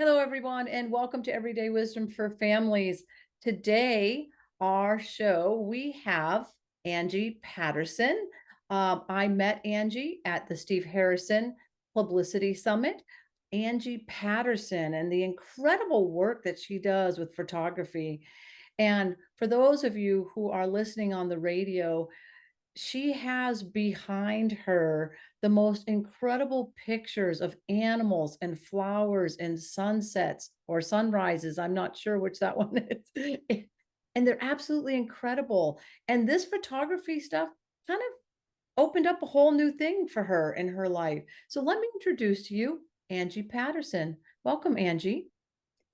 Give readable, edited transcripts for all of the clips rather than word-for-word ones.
Hello, everyone, and welcome to Everyday Wisdom for Families. Today, our show, we have Angie Patterson. I met Angie at the Steve Harrison Publicity Summit. Angie Patterson and the incredible work that she does with photography. And for those of you who are listening on the radio, she has behind her the most incredible pictures of animals and flowers and sunsets or sunrises. I'm not sure which that one is. And they're absolutely incredible. And this photography stuff kind of opened up a whole new thing for her in her life. So let me introduce to you Angie Patterson. Welcome, Angie.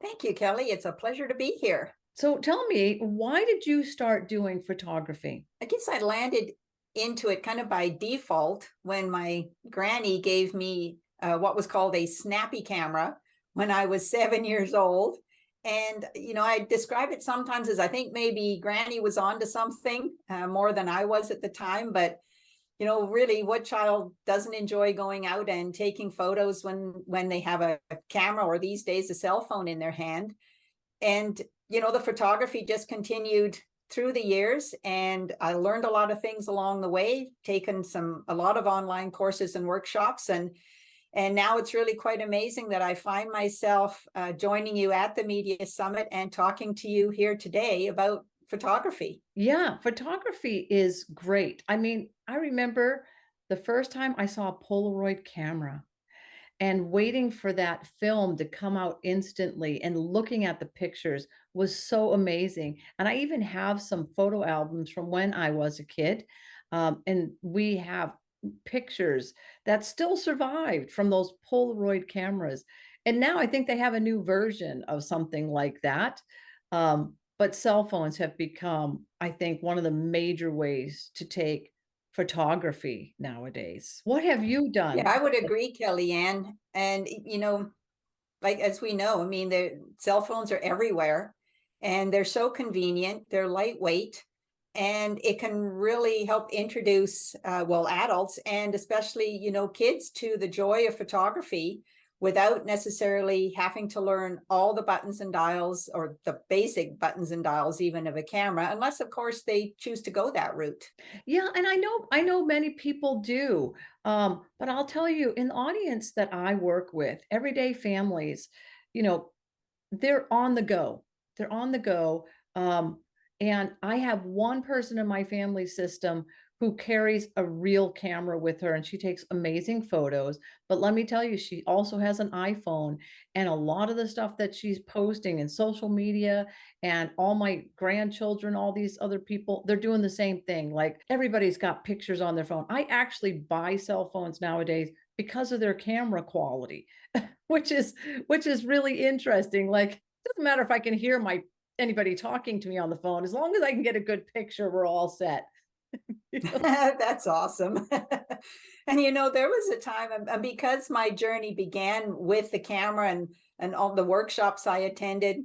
Thank you, Kelly. It's a pleasure to be here. So tell me, why did you start doing photography? I guess I landed into it kind of by default when my granny gave me what was called a snappy camera when I was 7 years old. And, I describe it sometimes as I think maybe granny was onto something more than I was at the time. But, really, what child doesn't enjoy going out and taking photos when they have a camera or these days a cell phone in their hand? And, the photography just continued through the years, and I learned a lot of things along the way, taken a lot of online courses and workshops, and now it's really quite amazing that I find myself joining you at the Media Summit and talking to you here today about photography. Yeah, photography is great. I mean, I remember the first time I saw a Polaroid camera and waiting for that film to come out instantly and looking at the pictures was so amazing. And I even have some photo albums from when I was a kid. And we have pictures that still survived from those Polaroid cameras. And now I think they have a new version of something like that. But cell phones have become, I think, one of the major ways to take photography nowadays. What have you Yeah, done? I would agree, Kellyanne. And, like as we know, I mean, the cell phones are everywhere and they're so convenient, they're lightweight, and it can really help introduce, adults and especially, kids to the joy of photography without necessarily having to learn all the buttons and dials or the basic buttons and dials even of a camera, unless of course they choose to go that route. Yeah, and I know many people do. But I'll tell you, in the audience that I work with, everyday families, you know, they're on the go. They're on the go. And I have one person in my family system who carries a real camera with her and she takes amazing photos. But let me tell you, she also has an iPhone, and a lot of the stuff that she's posting in social media, and all my grandchildren, all these other people, they're doing the same thing. Like everybody's got pictures on their phone. I actually buy cell phones nowadays because of their camera quality, which is really interesting. Like, it doesn't matter if I can hear my anybody talking to me on the phone, as long as I can get a good picture, we're all set. That's awesome. And there was a time, and because my journey began with the camera and all the workshops I attended,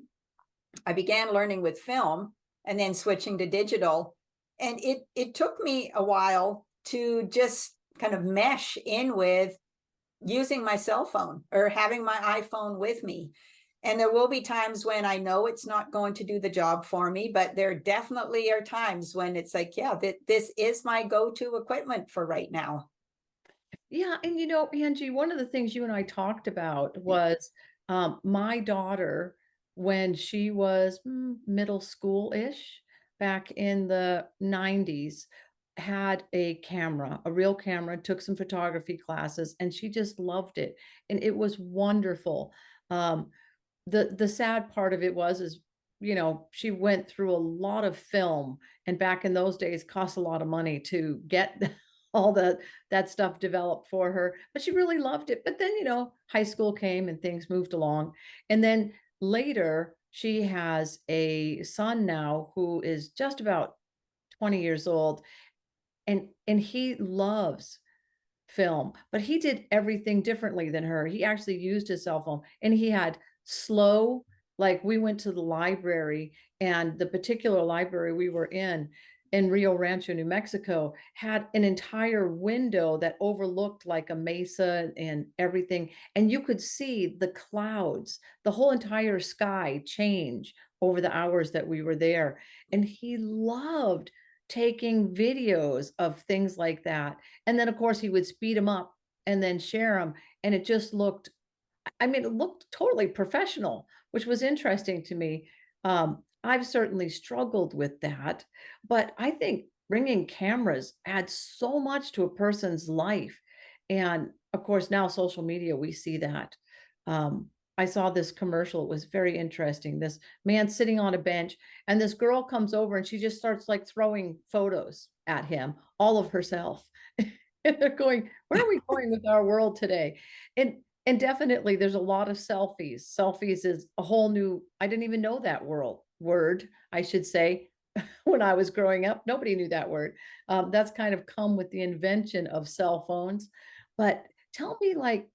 I began learning with film and then switching to digital. And it took me a while to just kind of mesh in with using my cell phone or having my iPhone with me. And there will be times when I know it's not going to do the job for me, but there definitely are times when it's like, yeah, this is my go-to equipment for right now. Yeah, and Angie, one of the things you and I talked about was my daughter, when she was middle school-ish, back in the 90s, had a camera, a real camera, took some photography classes, and she just loved it. And it was wonderful. Um, the sad part of it was is she went through a lot of film, and back in those days cost a lot of money to get all that stuff developed for her, but she really loved it. But then high school came and things moved along, and then later she has a son now who is just about 20 years old, and he loves film, but he did everything differently than her. He actually used his cell phone, and he had slow, like we went to the library, and the particular library we were in, in Rio Rancho, New Mexico, had an entire window that overlooked like a mesa and everything. And you could see the clouds, the whole entire sky change over the hours that we were there. And he loved taking videos of things like that. And then, of course, he would speed them up and then share them. And it just looked, I mean, it looked totally professional, which was interesting to me. I've certainly struggled with that, but I think bringing cameras adds so much to a person's life. And of course, now social media, we see that. I saw this commercial. It was very interesting. This man sitting on a bench, and this girl comes over and she just starts like throwing photos at him, all of herself. And they're going, where are we going with our world today? And definitely there's a lot of selfies. Selfies is a whole new, I didn't even know that word, I should say, when I was growing up. Nobody knew that word. That's kind of come with the invention of cell phones. But tell me, like,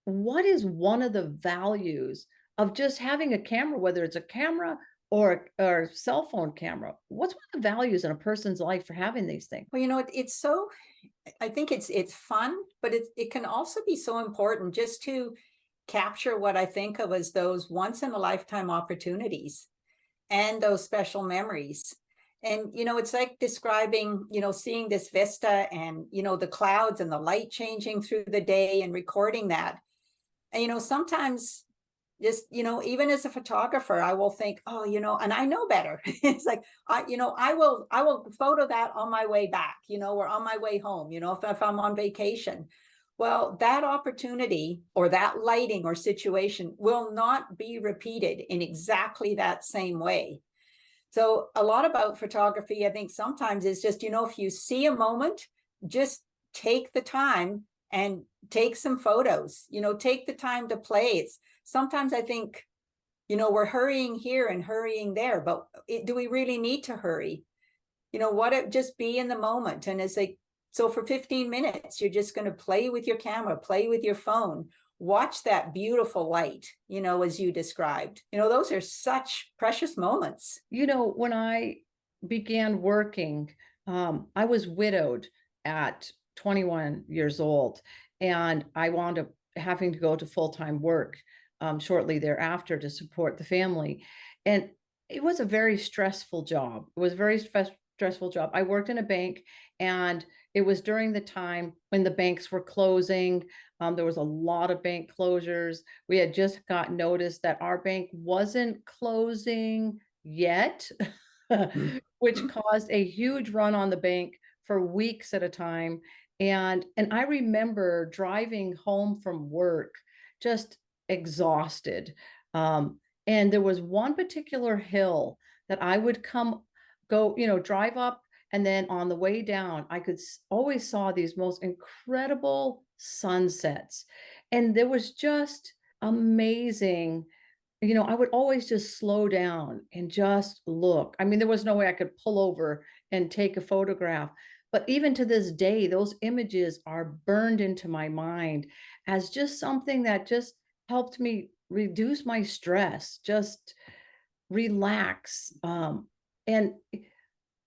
what is one of the values of just having a camera, whether it's a camera or cell phone camera? What's one of the values in a person's life for having these things? Well, it's so, I think it's fun, but it can also be so important just to capture what I think of as those once in a lifetime opportunities and those special memories. And it's like describing, seeing this vista and the clouds and the light changing through the day and recording that. And sometimes just even as a photographer, I will think, oh, and I know better. It's like I will photo that on my way back, or on my way home, if I'm on vacation. Well, that opportunity or that lighting or situation will not be repeated in exactly that same way. So a lot about photography, I think sometimes is just, if you see a moment, just take the time and take some photos, take the time to play. It's sometimes I think, we're hurrying here and hurrying there, but do we really need to hurry? What it just be in the moment. And it's like, so for 15 minutes, you're just going to play with your camera, play with your phone, watch that beautiful light, as you described. Those are such precious moments. When I began working, I was widowed at 21 years old, and I wound up having to go to full-time work shortly thereafter to support the family. And it was a very stressful job. It was a very stressful job. I worked in a bank, and it was during the time when the banks were closing. There was a lot of bank closures. We had just got notice that our bank wasn't closing yet, which caused a huge run on the bank for weeks at a time. And I remember driving home from work just exhausted. And there was one particular hill that I would drive up, and then on the way down, I could always saw these most incredible sunsets. And there was just amazing. I would always just slow down and just look. I mean, there was no way I could pull over and take a photograph. But even to this day, those images are burned into my mind as just something that just helped me reduce my stress, just relax. And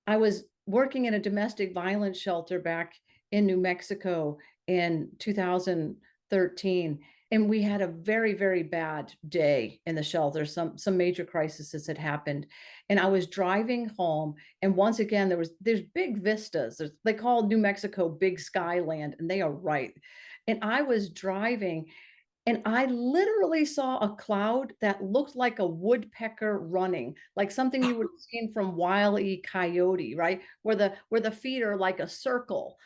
I was working in a domestic violence shelter back in New Mexico in 2013, and we had a very, very bad day in the shelter. Some major crises had happened, and I was driving home, and once again there's big vistas. They call New Mexico Big Sky Land, and they are right. And I was driving, and I literally saw a cloud that looked like a woodpecker running, like something you would have seen from Wile E. Coyote, right? Where the feet are like a circle,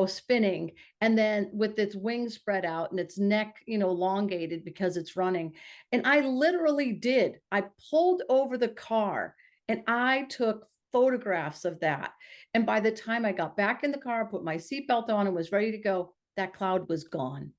spinning, and then with its wings spread out and its neck, elongated because it's running. And I literally did. I pulled over the car and I took photographs of that. And by the time I got back in the car, put my seatbelt on and was ready to go, that cloud was gone.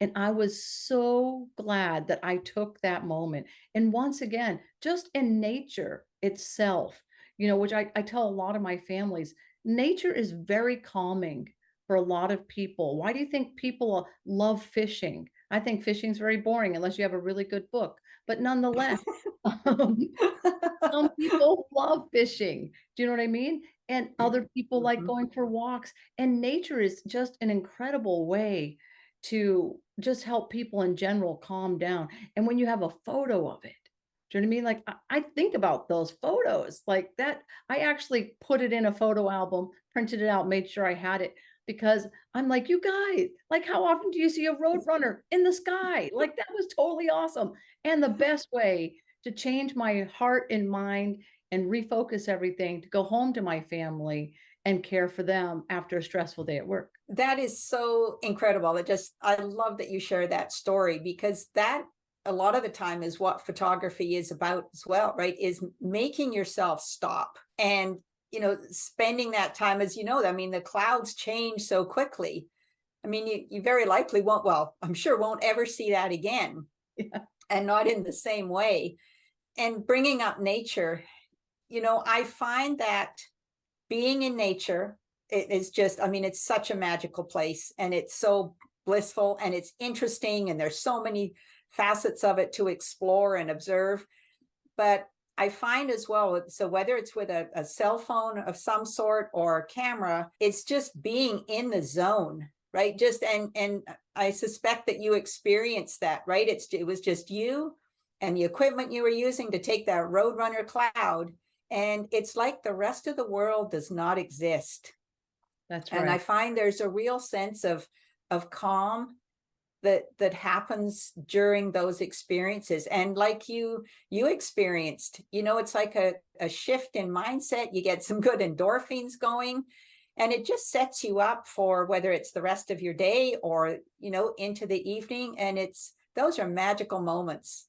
And I was so glad that I took that moment. And once again, just in nature itself, which I tell a lot of my families, nature is very calming for a lot of people. Why do you think people love fishing? I think fishing's very boring unless you have a really good book, but nonetheless, um, some people love fishing. Do you know what I mean? And other people like Mhm. going for walks, and nature is just an incredible way to just help people in general calm down. And when you have a photo of it, do you know what I mean? Like I think about those photos like that. I actually put it in a photo album, printed it out, made sure I had it because I'm like, you guys, like how often do you see a road runner in the sky? Like that was totally awesome. And the best way to change my heart and mind and refocus everything to go home to my family and care for them after a stressful day at work. That is so incredible. I love that you share that story, because that a lot of the time is what photography is about as well, right? Is making yourself stop and, spending that time, as you know, I mean, the clouds change so quickly. I mean, you very likely won't, well, I'm sure won't ever see that again, Yeah. and not in the same way. And bringing up nature, I find that being in nature, it is just, I mean, it's such a magical place, and it's so blissful, and it's interesting, and there's so many facets of it to explore and observe. But I find as well, so whether it's with a cell phone of some sort or a camera, it's just being in the zone, right? Just and I suspect that you experienced that, right? It was just you and the equipment you were using to take that Roadrunner cloud, and it's like the rest of the world does not exist. That's And I right. find there's a real sense of calm that happens during those experiences. And like you experienced, it's like a shift in mindset. You get some good endorphins going, and it just sets you up for whether it's the rest of your day or, into the evening. And those are magical moments.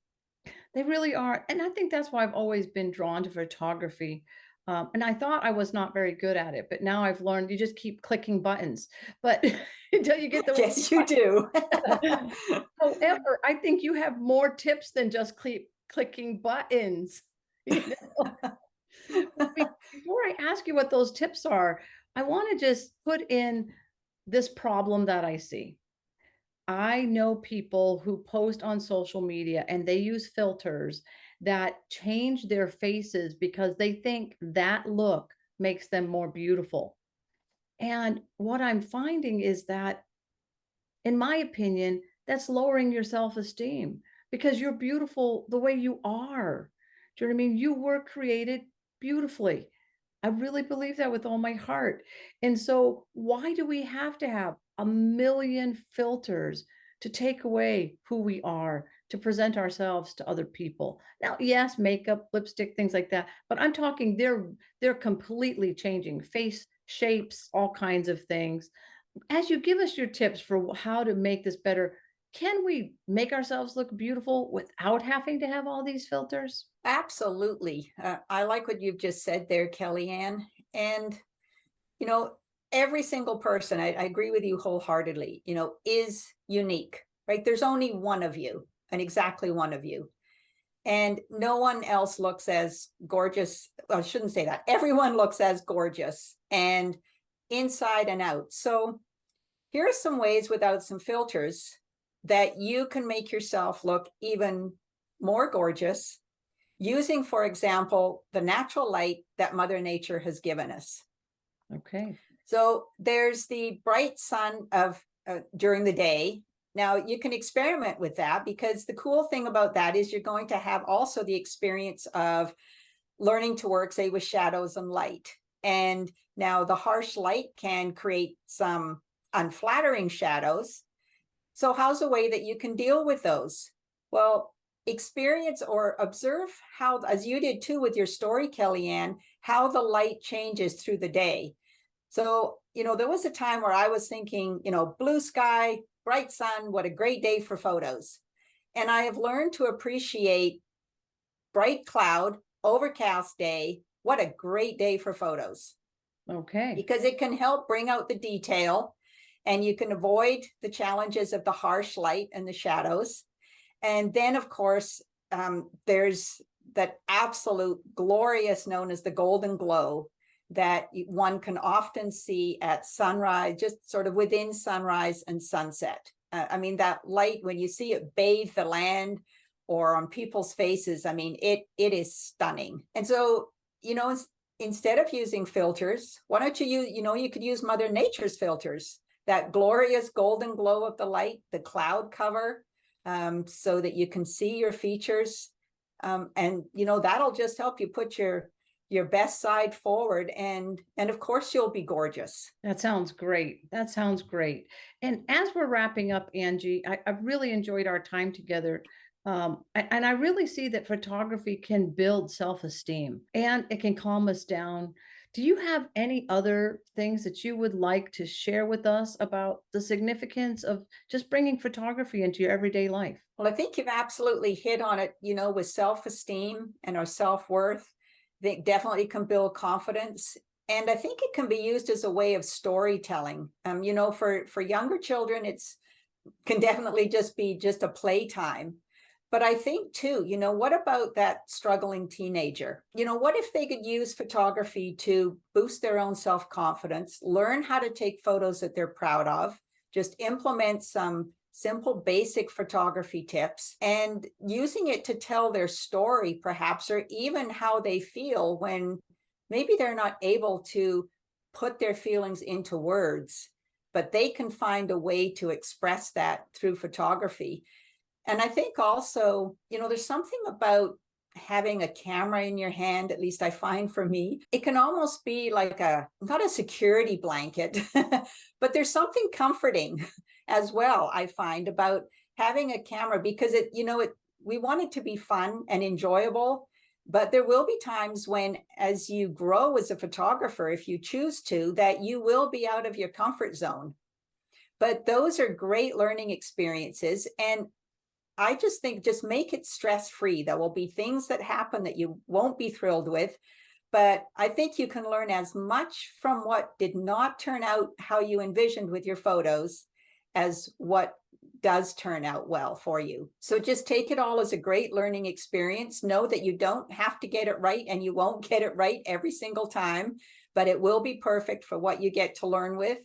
They really are. And I think that's why I've always been drawn to photography. And I thought I was not very good at it, but now I've learned you just keep clicking buttons, but until you get the right Yes, you do. button. However, I think you have more tips than just clicking buttons. You know? Before I ask you what those tips are, I want to just put in this problem that I see. I know people who post on social media and they use filters that change their faces because they think that look makes them more beautiful. And what I'm finding is that, in my opinion, that's lowering your self-esteem because you're beautiful the way you are. Do you know what I mean? You were created beautifully. I really believe that with all my heart. And so, why do we have to have a million filters to take away who we are, to present ourselves to other people? Now, yes, makeup, lipstick, things like that, but I'm talking they're completely changing face shapes, all kinds of things. As you give us your tips for how to make this better, can we make ourselves look beautiful without having to have all these filters? Absolutely. I like what you've just said there, Kellyanne. And, you know, every single person, I agree with you wholeheartedly, is unique, right? There's only one of you, and exactly one of you. And no one else looks as gorgeous. Well, I shouldn't say that. Everyone looks as gorgeous, and inside and out. So here are some ways without some filters that you can make yourself look even more gorgeous, using, for example, the natural light that Mother Nature has given us. Okay. So there's the bright sun of during the day. Now you can experiment with that, because the cool thing about that is you're going to have also the experience of learning to work, say, with shadows and light. And now the harsh light can create some unflattering shadows. So how's a way that you can deal with those? Well, experience or observe how, as you did too with your story, Kellyanne, how the light changes through the day. So, there was a time where I was thinking, blue sky, bright sun, what a great day for photos. And I have learned to appreciate bright cloud, overcast day. What a great day for photos, Okay. because it can help bring out the detail, and you can avoid the challenges of the harsh light and the shadows. And then, of course, there's that absolute glorious, known as the golden glow, that one can often see at sunrise, just sort of within sunrise and sunset. I mean, that light, when you see it bathe the land or on people's faces, I mean, it is stunning. And so, instead of using filters, why don't you use, you could use Mother Nature's filters, that glorious golden glow of the light, the cloud cover, so that you can see your features. And that'll just help you put your best side forward, and of course you'll be gorgeous. That sounds great. That sounds great. And as we're wrapping up, Angie, I've really enjoyed our time together. And I really see that photography can build self-esteem and it can calm us down. Do you have any other things that you would like to share with us about the significance of just bringing photography into your everyday life? Well, I think you've absolutely hit on it, with self-esteem and our self-worth. I think definitely can build confidence. And I think it can be used as a way of storytelling. For younger children, it's can definitely just be just a playtime. But I think too, what about that struggling teenager? What if they could use photography to boost their own self-confidence, learn how to take photos that they're proud of, just implement some simple basic photography tips and using it to tell their story perhaps, or even how they feel when maybe they're not able to put their feelings into words, but they can find a way to express that through photography. And I think also, there's something about having a camera in your hand, at least I find for me, it can almost be like not a security blanket, but there's something comforting as well, I find, about having a camera, because we want it to be fun and enjoyable. But there will be times when, as you grow as a photographer, if you choose to, that you will be out of your comfort zone. But those are great learning experiences. And I just think, just make it stress-free. There will be things that happen that you won't be thrilled with, but I think you can learn as much from what did not turn out how you envisioned with your photos as what does turn out well for you. So just take it all as a great learning experience. Know that you don't have to get it right, and you won't get it right every single time, but it will be perfect for what you get to learn with.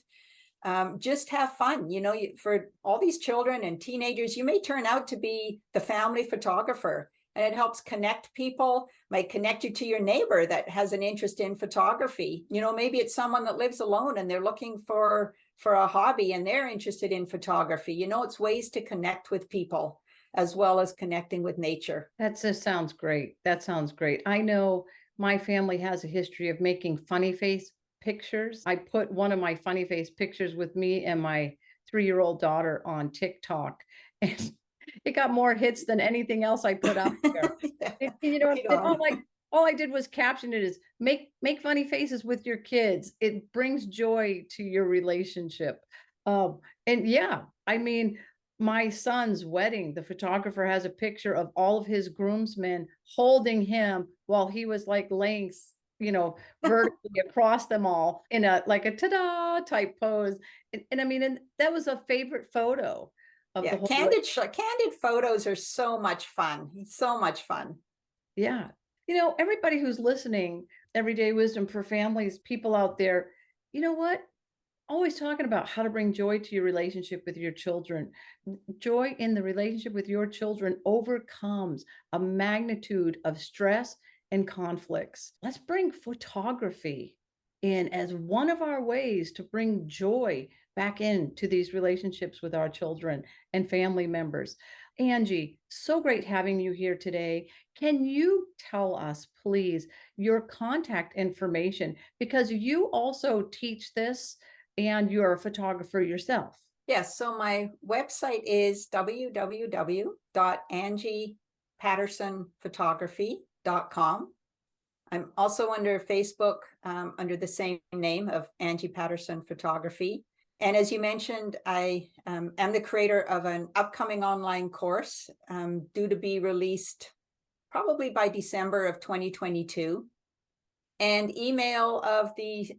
Just have fun. For all these children and teenagers, you may turn out to be the family photographer, and it helps connect people, might connect you to your neighbor that has an interest in photography. Maybe it's someone that lives alone and they're looking for a hobby and they're interested in photography. It's ways to connect with people as well as connecting with nature. That just sounds great. That sounds great. I know my family has a history of making funny face pictures. I put one of my funny face pictures with me and my 3-year-old daughter on TikTok, and it got more hits than anything else I put out there. Yeah, And right on. all I did was caption it as make funny faces with your kids. It brings joy to your relationship. And yeah, I mean, my son's wedding, the photographer has a picture of all of his groomsmen holding him while he was like laying, vertically across them all in a like a ta-da type pose. And I mean, and that was a favorite photo of the Yeah, whole. candid photos are so much fun. It's so much fun. Yeah. Everybody who's listening, Everyday Wisdom for Families, people out there, you know what? Always talking about how to bring joy to your relationship with your children. Joy in the relationship with your children overcomes a magnitude of stress and conflicts. Let's bring photography in as one of our ways to bring joy back into these relationships with our children and family members. Angie, so great having you here today. Can you tell us, please, your contact information? Because you also teach this and you're a photographer yourself. Yes, so my website is www.angiepattersonphotography.com. I'm also under Facebook under the same name of Angie Patterson Photography. And as you mentioned, I am the creator of an upcoming online course due to be released probably by December of 2022. And email of the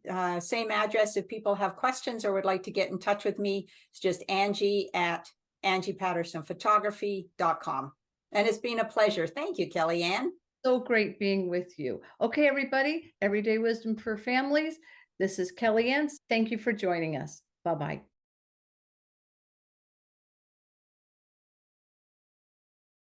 same address if people have questions or would like to get in touch with me. It's just Angie@angiepattersonphotography.com. And it's been a pleasure. Thank you, Kelly Ann. So great being with you. Okay, everybody, Everyday Wisdom for Families. This is Kelly Ann. Thank you for joining us. Bye-bye.